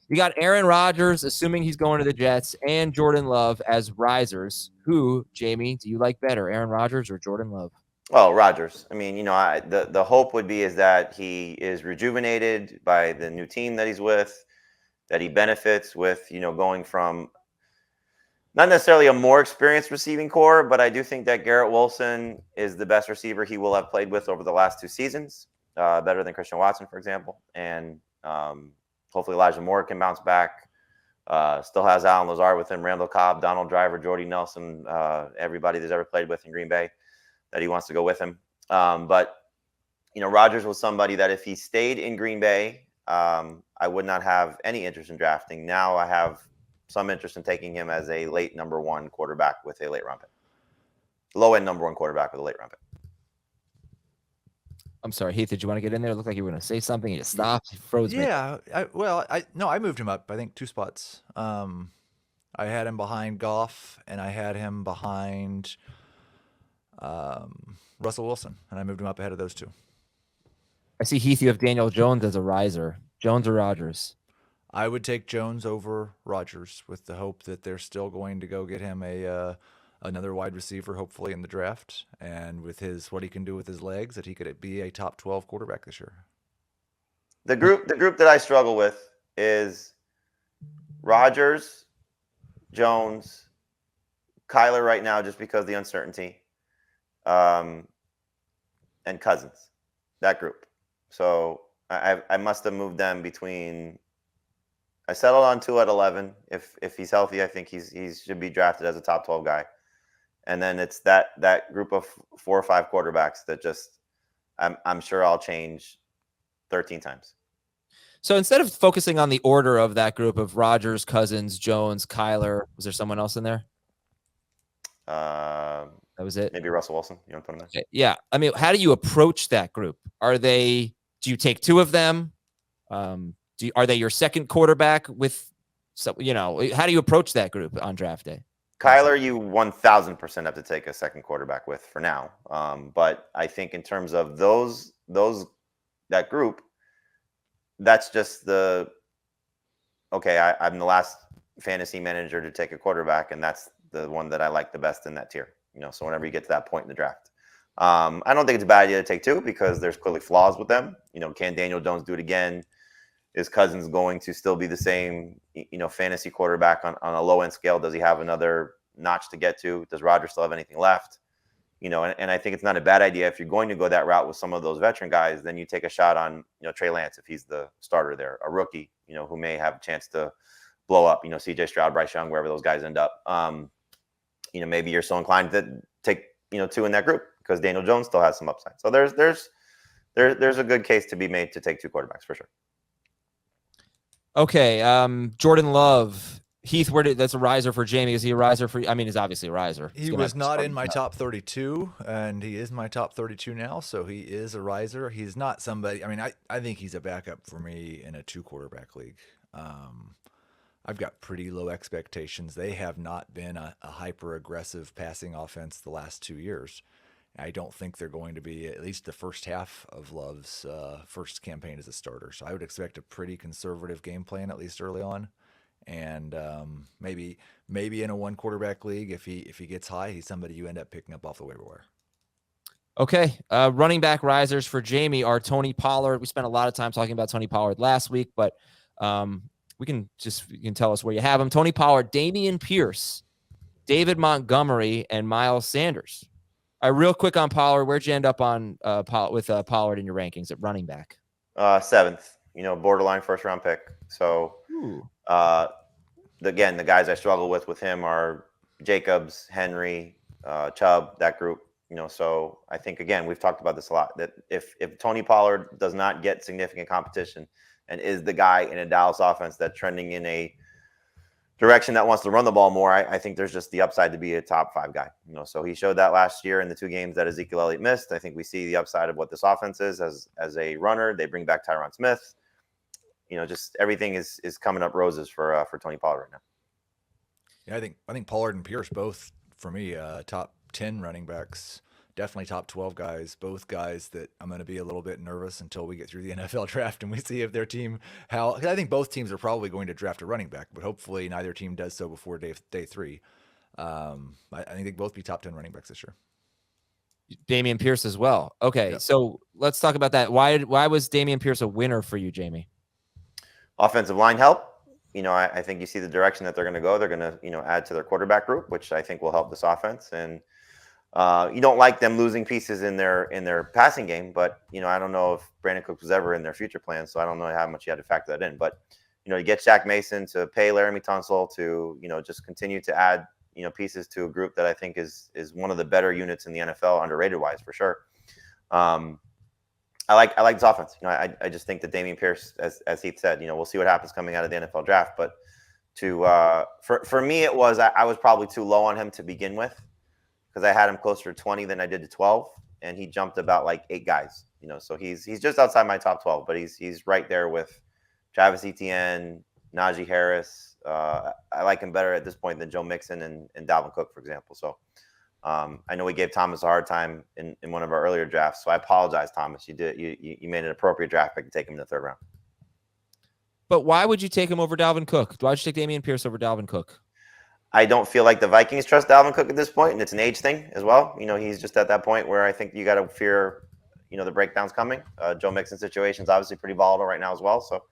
You got Aaron Rodgers, assuming he's going to the Jets, and Jordan Love as risers. Who, Jamie, do you like better, Aaron Rodgers or Jordan Love? Well, Rodgers. I mean, the hope would be is that he is rejuvenated by the new team that he's with, that he benefits with, going from not necessarily a more experienced receiving core, but I do think that Garrett Wilson is the best receiver he will have played with over the last 2 seasons, better than Christian Watson, for example. And hopefully Elijah Moore can bounce back. Still has Alan Lazard with him, Randall Cobb, Donald Driver, Jordy Nelson, everybody that's ever played with in Green Bay that he wants to go with him. But Rodgers was somebody that if he stayed in Green Bay, I would not have any interest in drafting. Now I have some interest in taking him as a late number one quarterback with a late round pick. Low end number one quarterback with a late round pick. I'm sorry, Heath, did you want to get in there? It looked like you were going to say something. You stopped. You froze me. Yeah. I moved him up, I think, 2 spots. I had him behind Goff, and I had him behind Russell Wilson, and I moved him up ahead of those 2. I see, Heath, you have Daniel Jones as a riser. Jones or Rodgers? I would take Jones over Rodgers with the hope that they're still going to go get him another wide receiver, hopefully in the draft, and with what he can do with his legs, that he could be a top 12 quarterback this year. The group that I struggle with is Rodgers, Jones, Kyler right now, just because of the uncertainty, and Cousins. That group. So I must have moved them between. I settled on 2 at 11. If he's healthy, I think he should be drafted as a top 12 guy. And then it's that group of 4 or 5 quarterbacks that just I'm sure I'll change 13 times. So instead of focusing on the order of that group of Rodgers, Cousins, Jones, Kyler, was there someone else in there? That was it. Maybe Russell Wilson. You want to put him there? Yeah. I mean, how do you approach that group? Do you take 2 of them? Are they your second quarterback with, how do you approach that group on draft day? Kyler, you 1,000% have to take a second quarterback with for now. But I think in terms of that group, that's just I'm the last fantasy manager to take a quarterback, and that's the one that I like the best in that tier. So whenever you get to that point in the draft, I don't think it's a bad idea to take 2 because there's clearly flaws with them. Can Daniel Jones do it again? Is Cousins going to still be the same, fantasy quarterback on a low end scale? Does he have another notch to get to? Does Rodgers still have anything left? And I think it's not a bad idea if you're going to go that route with some of those veteran guys. Then you take a shot on, Trey Lance if he's the starter there, a rookie, who may have a chance to blow up. C.J. Stroud, Bryce Young, wherever those guys end up. Maybe you're so inclined to take 2 in that group because Daniel Jones still has some upside. So there's a good case to be made to take 2 quarterbacks for sure. Okay, Jordan Love. Heath, that's a riser for Jamie. Is he a riser for you? I mean, he's obviously a riser. He was not in my top 32, and he is my top 32 now, so he is a riser. He's not somebody – I mean, I think he's a backup for me in a 2-quarterback league. I've got pretty low expectations. They have not been a hyper-aggressive passing offense the last 2 years. I don't think they're going to be at least the first half of Love's first campaign as a starter. So I would expect a pretty conservative game plan, at least early on. And maybe in a 1-quarterback league, if he gets high, he's somebody you end up picking up off the waiver wire. Okay. Running back risers for Jamie are Tony Pollard. We spent a lot of time talking about Tony Pollard last week, but you can tell us where you have him. Tony Pollard, Dameon Pierce, David Montgomery, and Miles Sanders. All right, real quick on Pollard, where'd you end up on with Pollard in your rankings at running back? 7th, borderline first-round pick. So, again, the guys I struggle with him are Jacobs, Henry, Chubb, that group. So I think, again, we've talked about this a lot, that if Tony Pollard does not get significant competition and is the guy in a Dallas offense that's trending in a direction that wants to run the ball more, I think there's just the upside to be a top 5 guy. So he showed that last year in the 2 games that Ezekiel Elliott missed. I think we see the upside of what this offense is as a runner. They bring back Tyron Smith. Just everything is coming up roses for Tony Pollard right now. Yeah, I think Pollard and Pierce both, for me, top 10 running backs definitely top 12 guys, both guys that I'm going to be a little bit nervous until we get through the NFL draft and we see if their team, I think both teams are probably going to draft a running back, but hopefully neither team does so before day 3. I think they both be top 10 running backs this year. Dameon Pierce as well. Okay, Yep. so let's talk about that. Why was Dameon Pierce a winner for you, Jamie? Offensive line help. I think you see the direction that they're going to go. They're going to, add to their quarterback group, which I think will help this offense. And you don't like them losing pieces in their passing game, but I don't know if Brandon Cooks was ever in their future plans, so I don't know how much you had to factor that in. But you get Shaq Mason to pay Laramie Tunsil to just continue to add pieces to a group that I think is one of the better units in the NFL, underrated wise for sure. I like this offense. I just think that Dameon Pierce, as Heath said, we'll see what happens coming out of the NFL draft. But for me, I was probably too low on him to begin with, because I had him closer to 20 than I did to 12, and he jumped about like 8 guys. So he's just outside my top 12, but he's right there with Travis Etienne, Najee Harris. I like him better at this point than Joe Mixon and Dalvin Cook, for example. So I know we gave Thomas a hard time in one of our earlier drafts, so I apologize, Thomas. You made an appropriate draft pick to take him in the 3rd round. But why would you take him over Dalvin Cook? Why'd you take Dameon Pierce over Dalvin Cook? I don't feel like the Vikings trust Dalvin Cook at this point, and it's an age thing as well. He's just at that point where I think you got to fear, the breakdowns coming. Joe Mixon's situation is obviously pretty volatile right now as well. So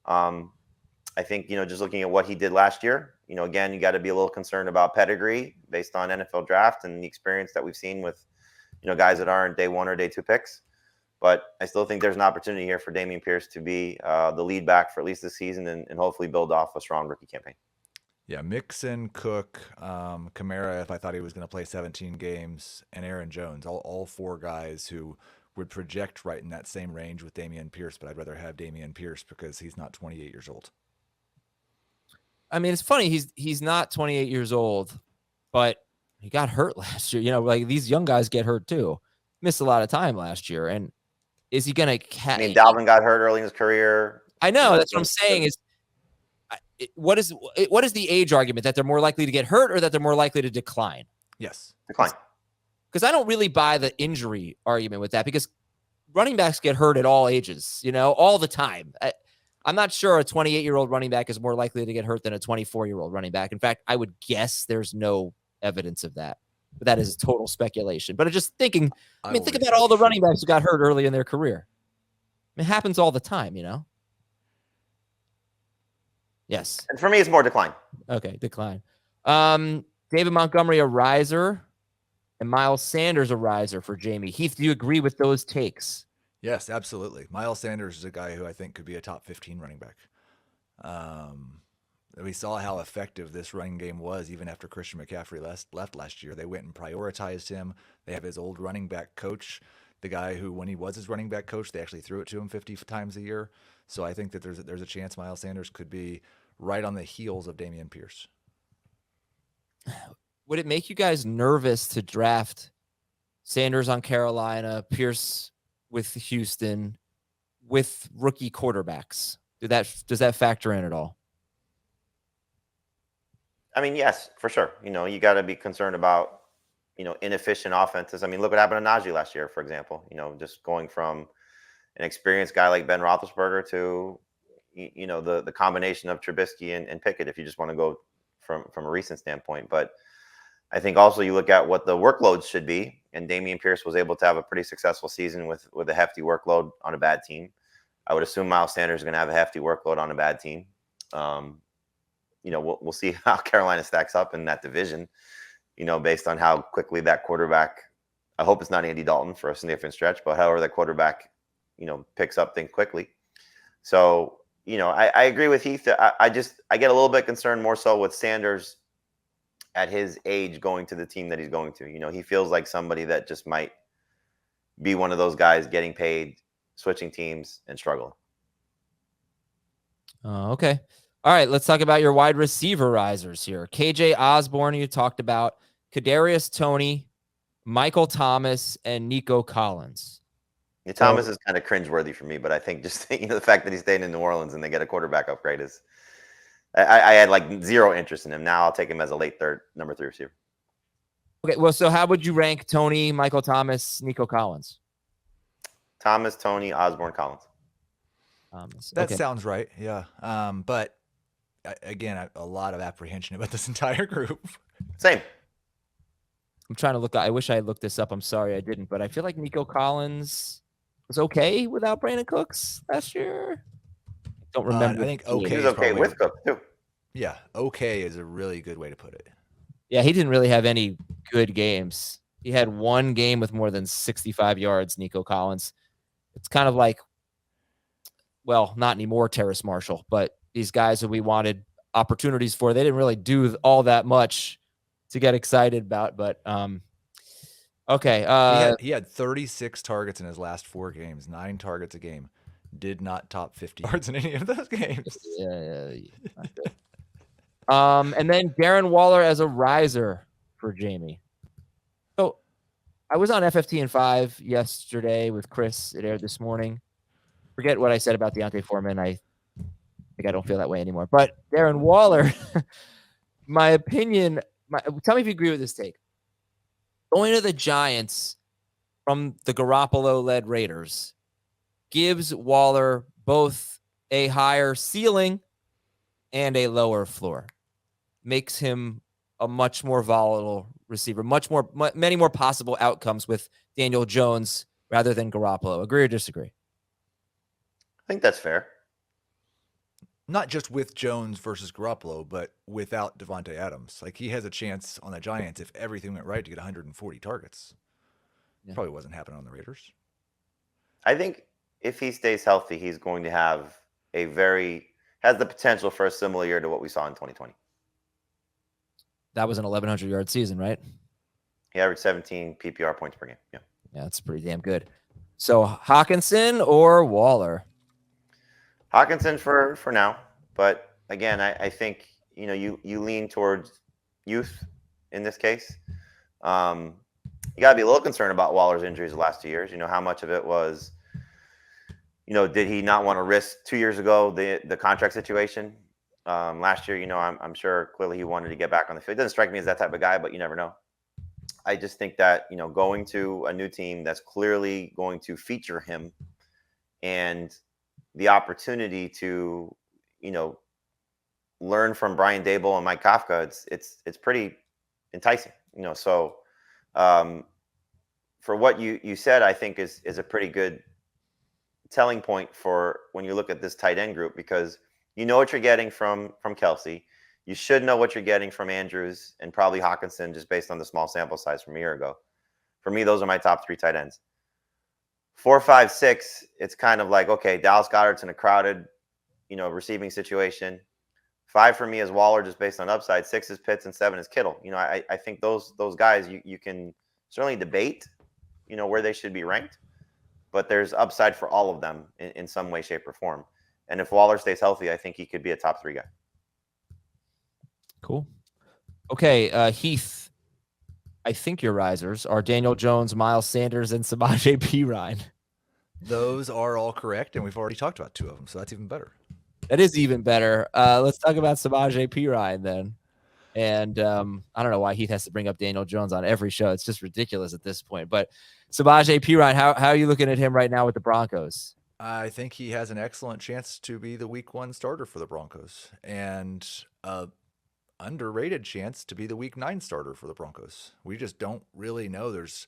I think, just looking at what he did last year, again, you got to be a little concerned about pedigree based on NFL draft and the experience that we've seen with, guys that aren't day 1 or day 2 picks. But I still think there's an opportunity here for Dameon Pierce to be the lead back for at least this season and hopefully build off a strong rookie campaign. Yeah, Mixon, Cook, Kamara, if I thought he was going to play 17 games, and Aaron Jones, all 4 guys who would project right in that same range with Dameon Pierce, but I'd rather have Dameon Pierce because he's not 28 years old. I mean, it's funny. He's not 28 years old, but he got hurt last year. Like these young guys get hurt too. Missed a lot of time last year. And is he going to catch? I mean, Dalvin got hurt early in his career. I know. That's what I'm saying is, what is the age argument, that they're more likely to get hurt or that they're more likely to decline? Yes. Decline. Because I don't really buy the injury argument with that, because running backs get hurt at all ages, all the time. I'm not sure a 28-year-old running back is more likely to get hurt than a 24-year-old running back. In fact, I would guess there's no evidence of that. But that is total speculation. But I'm just thinking, think about all the running backs who got hurt early in their career. It happens all the time, Yes. And for me, it's more decline. Okay, decline. David Montgomery, a riser, and Miles Sanders, a riser for Jamie. Heath, do you agree with those takes? Yes, absolutely. Miles Sanders is a guy who I think could be a top 15 running back. We saw how effective this running game was even after Christian McCaffrey left last year. They went and prioritized him. They have his old running back coach, the guy who, when he was his running back coach, they actually threw it to him 50 times a year. So I think that there's a chance Miles Sanders could be right on the heels of Dameon Pierce. Would it make you guys nervous to draft Sanders on Carolina, Pierce with Houston, with rookie quarterbacks? Does that factor in at all? I mean, yes, for sure. You got to be concerned about, inefficient offenses. I mean, look what happened to Najee last year, for example. Just going from an experienced guy like Ben Roethlisberger to, the combination of Trubisky and Pickett, if you just want to go from a recent standpoint. But I think also you look at what the workloads should be, and Dameon Pierce was able to have a pretty successful season with a hefty workload on a bad team. I would assume Miles Sanders is going to have a hefty workload on a bad team. We'll see how Carolina stacks up in that division, based on how quickly that quarterback, I hope it's not Andy Dalton for a significant stretch, but however that quarterback, picks up things quickly. So, I agree with Heath. I get a little bit concerned more so with Sanders at his age going to the team that he's going to. He feels like somebody that just might be one of those guys getting paid, switching teams, and struggling. Okay. All right, let's talk about your wide receiver risers here. KJ Osborn, you talked about, Kadarius Toney, Michael Thomas, and Nico Collins. Yeah, Thomas is kind of cringeworthy for me, but I think just the fact that he stayed in New Orleans and they get a quarterback upgrade is. I had like zero interest in him. Now I'll take him as a late third, number 3 receiver. Okay, well, so how would you rank Tony, Michael Thomas, Nico Collins? Thomas, Tony, Osborn, Collins. That Okay. sounds right. Yeah. But again, a lot of apprehension about this entire group. Same. I'm trying to look. I wish I had looked this up. I'm sorry I didn't, but I feel like Nico Collins was okay without Brandon Cooks last year. Don't remember. I think He okay was is okay probably with Cook too. Yeah, okay is a really good way to put it. Yeah, he didn't really have any good games. He had one game with more than 65 yards, Nico Collins. It's kind of like, well, not anymore Terrace Marshall, but these guys who we wanted opportunities for, they didn't really do all that much to get excited about. But okay. He had 36 targets in his last 4 games, 9 targets a game. Did not top 50 yards in any of those games. Yeah. And then Darren Waller as a riser for Jamie. So I was on FFT and 5 yesterday with Chris. It aired this morning. Forget what I said about Deontay Foreman. I think I don't feel that way anymore. But Darren Waller, my opinion, tell me if you agree with this take. Going to the Giants from the Garoppolo-led Raiders gives Waller both a higher ceiling and a lower floor. Makes him a much more volatile receiver, many more possible outcomes with Daniel Jones rather than Garoppolo. Agree or disagree? I think that's fair. Not just with Jones versus Garoppolo, but without Devontae Adams. Like, he has a chance on the Giants if everything went right to get 140 targets. Yeah. Probably wasn't happening on the Raiders. I think if he stays healthy, he's going to have has the potential for a similar year to what we saw in 2020. That was an 1,100-yard season, right? He averaged 17 PPR points per game. Yeah, that's pretty damn good. So Hockenson or Waller? Hockenson for now, but again, I think you lean towards youth in this case. You got to be a little concerned about Waller's injuries the last 2 years. How much of it was, did he not want to risk 2 years ago the contract situation? Last year, I'm sure clearly he wanted to get back on the field. It doesn't strike me as that type of guy, but you never know. I just think that, going to a new team that's clearly going to feature him and the opportunity to, learn from Brian Dable and Mike Kafka, it's pretty enticing, So for what you said, I think is a pretty good telling point for when you look at this tight end group, because you know what you're getting from Kelsey. You should know what you're getting from Andrews and probably Hockenson, just based on the small sample size from a year ago. For me, those are my top 3 tight ends. 4, 5, 6, it's kind of like, okay, Dallas Goedert's in a crowded, receiving situation. 5 for me is Waller, just based on upside. 6 is Pitts, and 7 is Kittle. I think those guys you can certainly debate, where they should be ranked, but there's upside for all of them in some way, shape, or form. And if Waller stays healthy, I think he could be a top 3 guy. Cool. Okay, Heath. I think your risers are Daniel Jones, Miles Sanders, and Samaje Perine. Those are all correct, and we've already talked about 2 of them, so that's even better. That is even better. Let's talk about Samaje Perine then. And I don't know why Heath has to bring up Daniel Jones on every show. It's just ridiculous at this point. But Samaje Perine, how are you looking at him right now with the Broncos? I think he has an excellent chance to be the Week 1 starter for the Broncos, and underrated chance to be the Week 9 starter for the Broncos. We just don't really know. There's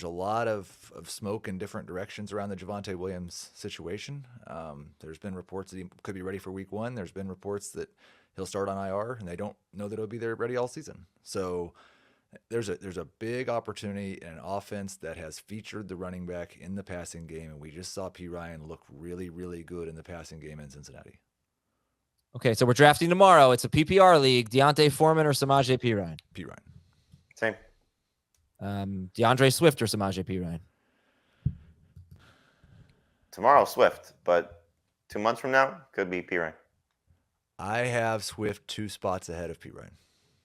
a lot of smoke in different directions around the Javonte Williams situation. There's been reports that he could be ready for Week 1. There's been reports that he'll start on IR, and they don't know that he'll be there ready all season. So there's a big opportunity in an offense that has featured the running back in the passing game, and we just saw Perine look really, really good in the passing game in Cincinnati. Okay, so we're drafting tomorrow. It's a PPR league. Deontay Foreman or Samaje Perine? Perine. Same. DeAndre Swift or Samaje Perine? Tomorrow, Swift, but 2 months from now, could be Perine. I have Swift 2 spots ahead of Perine.